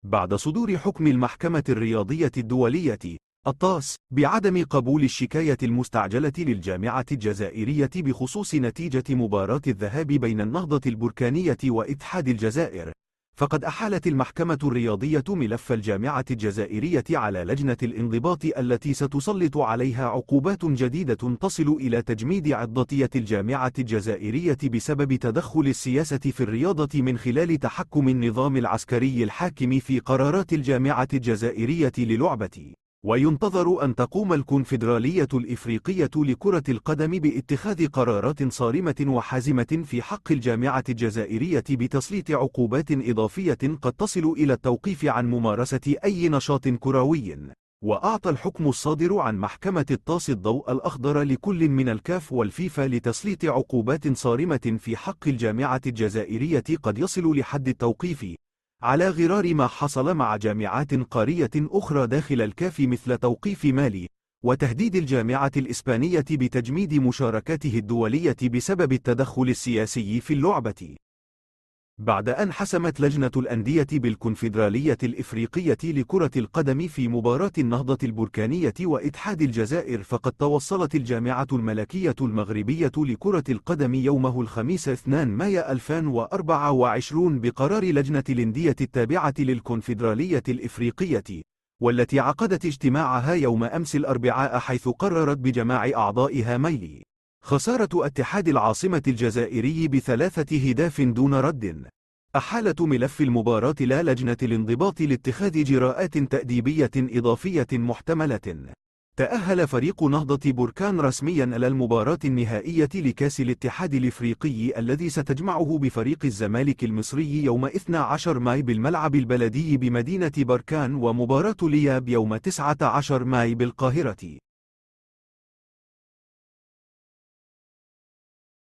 بعد صدور حكم المحكمة الرياضية الدولية الطاس بعدم قبول الشكاية المستعجلة للجامعة الجزائرية بخصوص نتيجة مباراة الذهاب بين النهضة البركانية واتحاد الجزائر، فقد أحالت المحكمة الرياضية ملف الجامعة الجزائرية على لجنة الانضباط التي ستسلط عليها عقوبات جديدة تصل إلى تجميد عضدية الجامعة الجزائرية بسبب تدخل السياسة في الرياضة من خلال تحكم النظام العسكري الحاكم في قرارات الجامعة الجزائرية للعبة. وينتظر أن تقوم الكونفدرالية الإفريقية لكرة القدم باتخاذ قرارات صارمة وحازمة في حق الجامعة الجزائرية بتسليط عقوبات إضافية قد تصل إلى التوقيف عن ممارسة أي نشاط كروي. وأعطى الحكم الصادر عن محكمة الطاس الضوء الأخضر لكل من الكاف والفيفا لتسليط عقوبات صارمة في حق الجامعة الجزائرية قد يصل لحد التوقيف، على غرار ما حصل مع جامعات قارية أخرى داخل الكاف مثل توقيف مالي، وتهديد الجامعة الإسبانية بتجميد مشاركاته الدولية بسبب التدخل السياسي في اللعبة. بعد أن حسمت لجنة الأندية بالكونفدرالية الإفريقية لكرة القدم في مباراة النهضة البركانية واتحاد الجزائر، فقد توصلت الجامعة الملكية المغربية لكرة القدم يومه الخميس 2 مايو 2024 بقرار لجنة الأندية التابعة للكونفدرالية الإفريقية، والتي عقدت اجتماعها يوم أمس الأربعاء، حيث قررت بجماع أعضائها ميل خسارة اتحاد العاصمة الجزائري ب3 أهداف دون رد. أحالت ملف المباراة إلى لجنة الانضباط لاتخاذ إجراءات تأديبية إضافية محتملة. تأهل فريق نهضة بركان رسميا إلى المباراة النهائية لكأس الاتحاد الإفريقي الذي ستجمعه بفريق الزمالك المصري يوم 12 ماي بالملعب البلدي بمدينة بركان، ومباراة الإياب يوم 19 ماي بالقاهرة.